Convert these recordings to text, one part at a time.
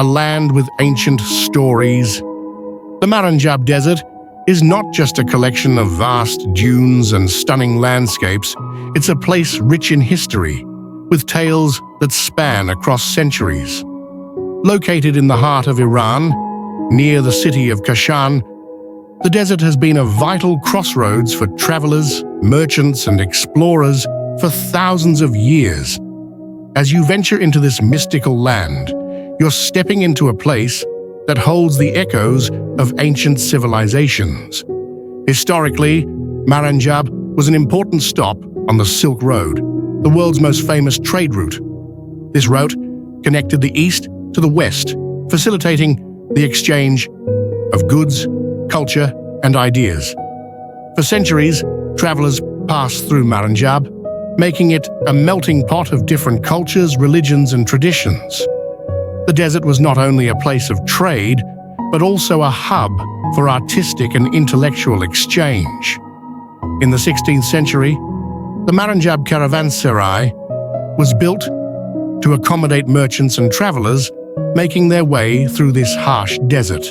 a land with ancient stories. The Maranjab Desert is not just a collection of vast dunes and stunning landscapes, it's a place rich in history, with tales that span across centuries. Located in the heart of Iran, near the city of Kashan, the desert has been a vital crossroads for travelers, merchants, and explorers for thousands of years. As you venture into this mystical land, you're stepping into a place that holds the echoes of ancient civilizations. Historically, Maranjab was an important stop on the Silk Road, the world's most famous trade route. This route connected the east to the west, facilitating the exchange of goods, culture, and ideas. For centuries, travelers passed through Maranjab, making it a melting pot of different cultures, religions, and traditions. The desert was not only a place of trade, but also a hub for artistic and intellectual exchange. In the 16th century, the Maranjab caravanserai was built to accommodate merchants and travelers making their way through this harsh desert.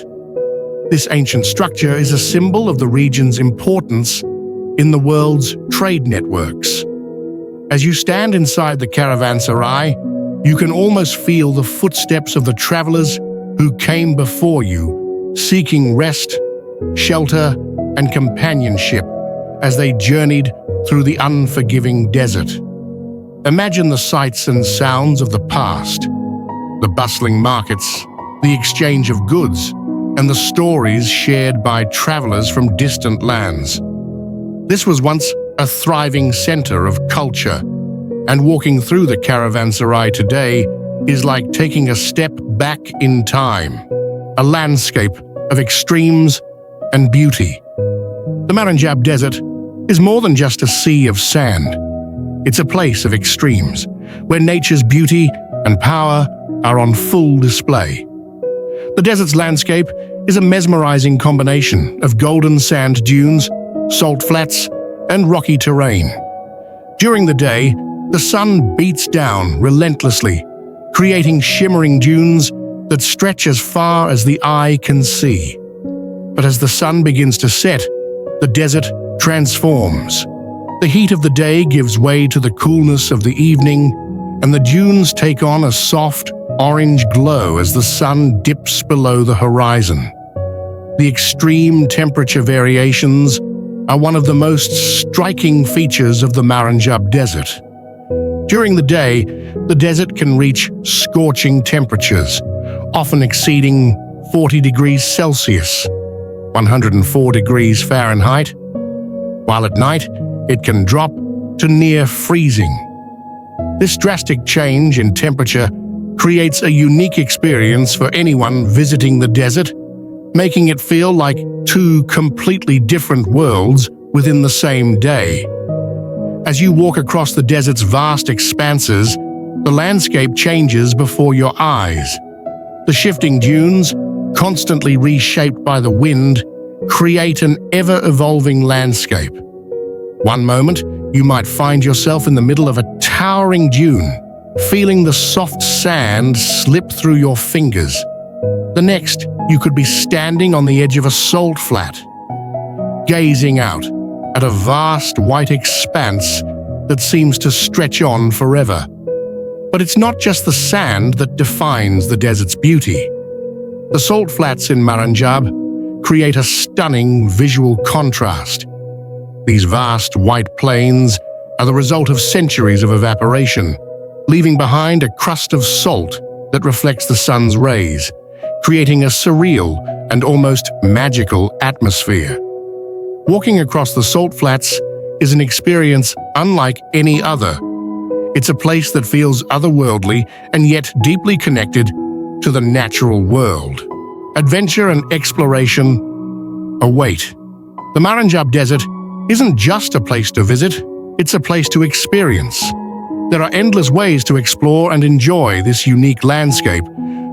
This ancient structure is a symbol of the region's importance in the world's trade networks. As you stand inside the caravanserai, you can almost feel the footsteps of the travelers who came before you, seeking rest, shelter, and companionship as they journeyed through the unforgiving desert. Imagine the sights and sounds of the past, the bustling markets, the exchange of goods, and the stories shared by travelers from distant lands. This was once a thriving center of culture, and walking through the caravanserai today is like taking a step back in time, a landscape of extremes and beauty. The Maranjab Desert is more than just a sea of sand. It's a place of extremes, where nature's beauty and power are on full display. The desert's landscape is a mesmerizing combination of golden sand dunes, salt flats, and rocky terrain. During the day, the sun beats down relentlessly, creating shimmering dunes that stretch as far as the eye can see. But as the sun begins to set, the desert transforms. The heat of the day gives way to the coolness of the evening, and the dunes take on a soft, orange glow as the sun dips below the horizon. The extreme temperature variations are one of the most striking features of the Maranjab Desert. During the day, the desert can reach scorching temperatures, often exceeding 40 degrees Celsius, 104 degrees Fahrenheit, while at night it can drop to near freezing. This drastic change in temperature creates a unique experience for anyone visiting the desert, making it feel like two completely different worlds within the same day. As you walk across the desert's vast expanses, the landscape changes before your eyes. The shifting dunes, constantly reshaped by the wind, create an ever-evolving landscape. One moment, you might find yourself in the middle of a towering dune, feeling the soft sand slip through your fingers. The next, you could be standing on the edge of a salt flat, gazing out at a vast white expanse that seems to stretch on forever. But it's not just the sand that defines the desert's beauty. The salt flats in Maranjab create a stunning visual contrast. These vast white plains are the result of centuries of evaporation, leaving behind a crust of salt that reflects the sun's rays, creating a surreal and almost magical atmosphere. Walking across the salt flats is an experience unlike any other. It's a place that feels otherworldly and yet deeply connected to the natural world. Adventure and exploration await. The Maranjab Desert isn't just a place to visit, it's a place to experience. There are endless ways to explore and enjoy this unique landscape,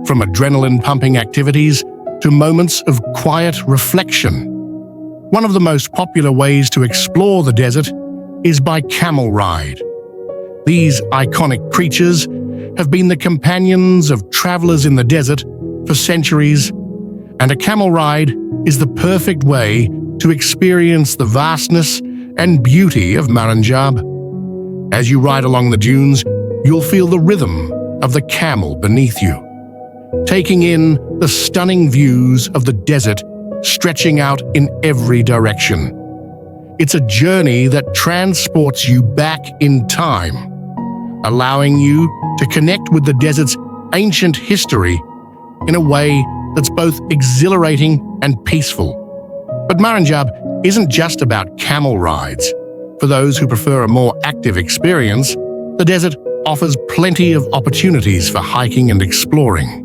from adrenaline-pumping activities to moments of quiet reflection. One of the most popular ways to explore the desert is by camel ride. These iconic creatures have been the companions of travelers in the desert for centuries, and a camel ride is the perfect way to experience the vastness and beauty of Maranjab. As you ride along the dunes, you'll feel the rhythm of the camel beneath you, taking in the stunning views of the desert stretching out in every direction. It's a journey that transports you back in time, allowing you to connect with the desert's ancient history in a way that's both exhilarating and peaceful. But Maranjab isn't just about camel rides. For those who prefer a more active experience, the desert offers plenty of opportunities for hiking and exploring.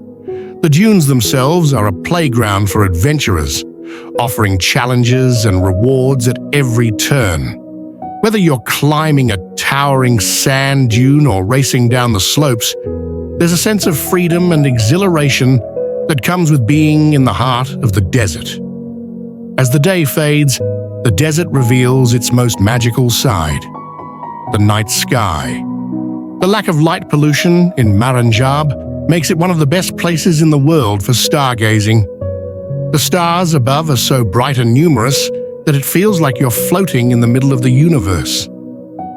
The dunes themselves are a playground for adventurers, offering challenges and rewards at every turn. Whether you're climbing a towering sand dune or racing down the slopes, there's a sense of freedom and exhilaration that comes with being in the heart of the desert. As the day fades, the desert reveals its most magical side, the night sky. The lack of light pollution in Maranjab makes it one of the best places in the world for stargazing. The stars above are so bright and numerous that it feels like you're floating in the middle of the universe.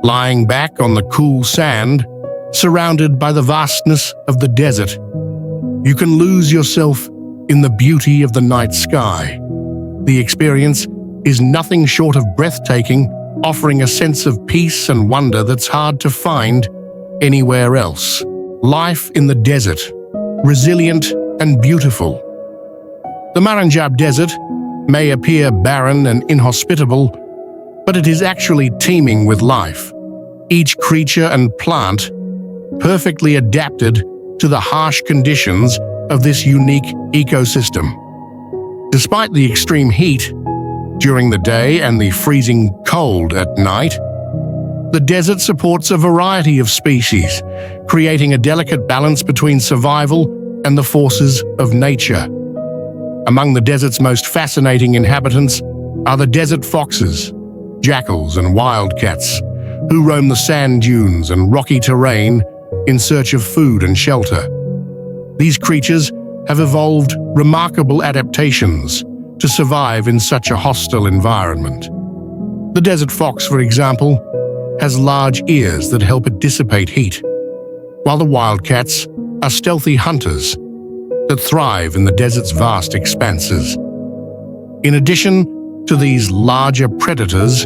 Lying back on the cool sand, surrounded by the vastness of the desert, you can lose yourself in the beauty of the night sky. The experience is nothing short of breathtaking, offering a sense of peace and wonder that's hard to find anywhere else. Life in the desert, resilient and beautiful. The Maranjab Desert may appear barren and inhospitable, but it is actually teeming with life. Each creature and plant perfectly adapted to the harsh conditions of this unique ecosystem. Despite the extreme heat during the day and the freezing cold at night, the desert supports a variety of species, creating a delicate balance between survival and the forces of nature. Among the desert's most fascinating inhabitants are the desert foxes, jackals, and wildcats, who roam the sand dunes and rocky terrain in search of food and shelter. These creatures have evolved remarkable adaptations to survive in such a hostile environment. The desert fox, for example, has large ears that help it dissipate heat, while the wildcats are stealthy hunters that thrive in the desert's vast expanses. In addition to these larger predators,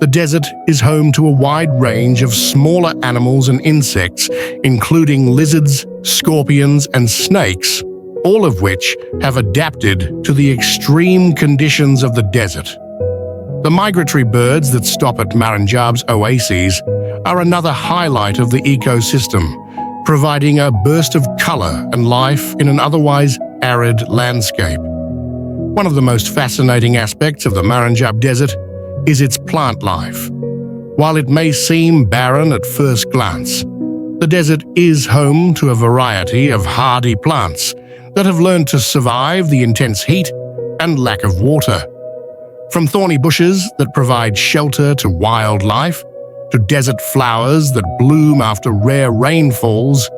the desert is home to a wide range of smaller animals and insects, including lizards, scorpions, and snakes, all of which have adapted to the extreme conditions of the desert. The migratory birds that stop at Maranjab's oases are another highlight of the ecosystem, providing a burst of color and life in an otherwise arid landscape. One of the most fascinating aspects of the Maranjab Desert is its plant life. While it may seem barren at first glance, the desert is home to a variety of hardy plants that have learned to survive the intense heat and lack of water. From thorny bushes that provide shelter to wildlife, to desert flowers that bloom after rare rainfalls,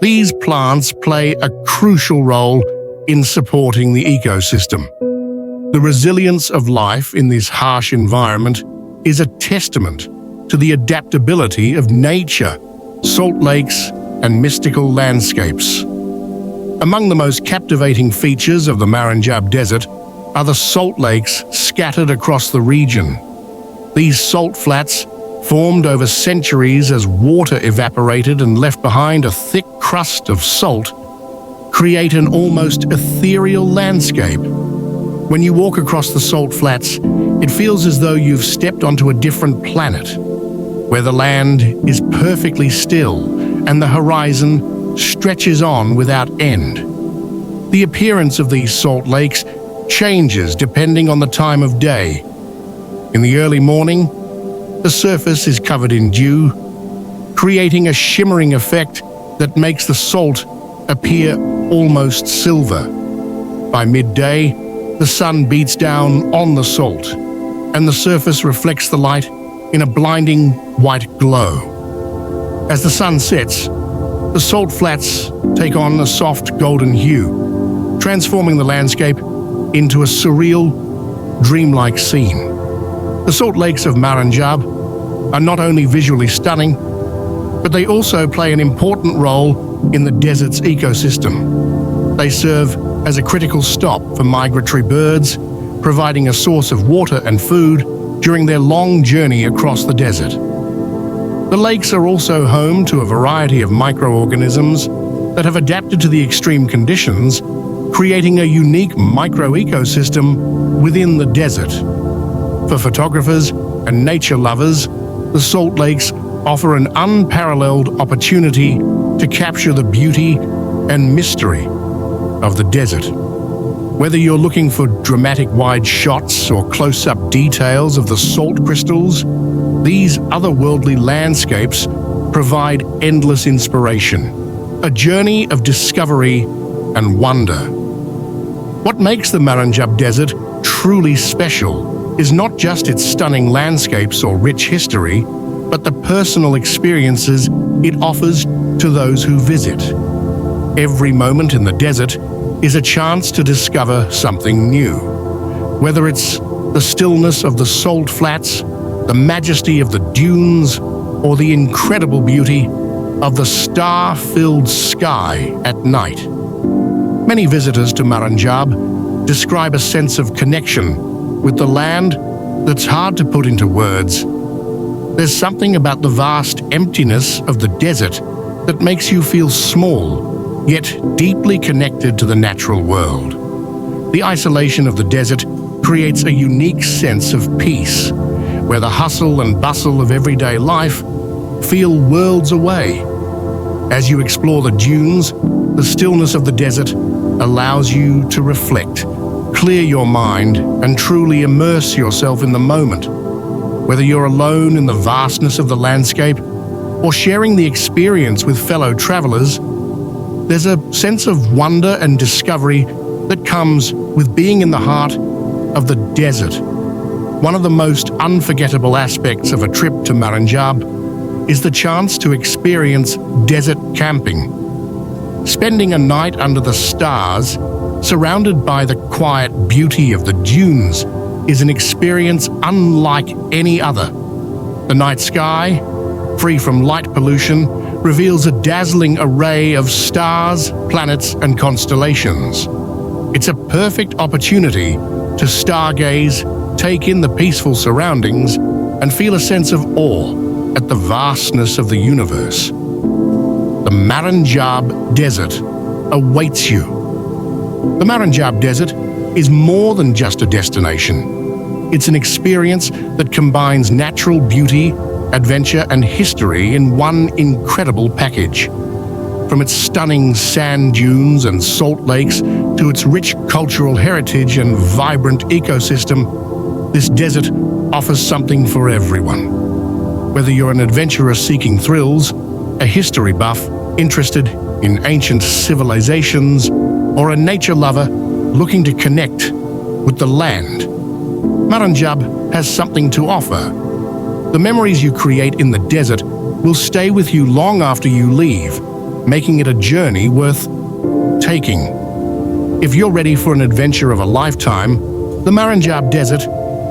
these plants play a crucial role in supporting the ecosystem. The resilience of life in this harsh environment is a testament to the adaptability of nature, salt lakes, and mystical landscapes. Among the most captivating features of the Maranjab Desert are the salt lakes scattered across the region. These salt flats, formed over centuries as water evaporated and left behind a thick crust of salt, create an almost ethereal landscape. When you walk across the salt flats, it feels as though you've stepped onto a different planet, where the land is perfectly still and the horizon stretches on without end. The appearance of these salt lakes changes depending on the time of day. In the early morning, the surface is covered in dew, creating a shimmering effect that makes the salt appear almost silver. By midday, the sun beats down on the salt, and the surface reflects the light in a blinding white glow. As the sun sets, the salt flats take on a soft golden hue, transforming the landscape into a surreal, dreamlike scene. The Salt Lakes of Maranjab are not only visually stunning, but they also play an important role in the desert's ecosystem. They serve as a critical stop for migratory birds, providing a source of water and food during their long journey across the desert. The lakes are also home to a variety of microorganisms that have adapted to the extreme conditions, creating a unique microecosystem within the desert. For photographers and nature lovers, the Salt Lakes offer an unparalleled opportunity to capture the beauty and mystery of the desert. Whether you're looking for dramatic wide shots or close-up details of the salt crystals, these otherworldly landscapes provide endless inspiration, a journey of discovery and wonder. What makes the Maranjab Desert truly special is not just its stunning landscapes or rich history, but the personal experiences it offers to those who visit. Every moment in the desert is a chance to discover something new. Whether it's the stillness of the salt flats, the majesty of the dunes, or the incredible beauty of the star-filled sky at night. Many visitors to Maranjab describe a sense of connection with the land that's hard to put into words. There's something about the vast emptiness of the desert that makes you feel small, yet deeply connected to the natural world. The isolation of the desert creates a unique sense of peace, where the hustle and bustle of everyday life feel worlds away. As you explore the dunes, the stillness of the desert allows you to reflect, clear your mind, and truly immerse yourself in the moment. Whether you're alone in the vastness of the landscape or sharing the experience with fellow travelers, there's a sense of wonder and discovery that comes with being in the heart of the desert. One of the most unforgettable aspects of a trip to Maranjab is the chance to experience desert camping. Spending a night under the stars, surrounded by the quiet beauty of the dunes, is an experience unlike any other. The night sky, free from light pollution, reveals a dazzling array of stars, planets, and constellations. It's a perfect opportunity to stargaze, take in the peaceful surroundings, and feel a sense of awe at the vastness of the universe. The Maranjab Desert awaits you. The Maranjab Desert is more than just a destination. It's an experience that combines natural beauty, adventure, and history in one incredible package. From its stunning sand dunes and salt lakes to its rich cultural heritage and vibrant ecosystem, this desert offers something for everyone. Whether you're an adventurer seeking thrills, a history buff interested in ancient civilizations, or a nature lover looking to connect with the land, Maranjab has something to offer. The memories you create in the desert will stay with you long after you leave, making it a journey worth taking. If you're ready for an adventure of a lifetime, the Maranjab Desert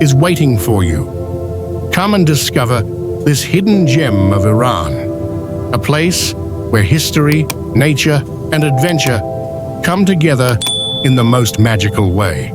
is waiting for you. Come and discover this hidden gem of Iran, a place where history, nature, and adventure come together in the most magical way.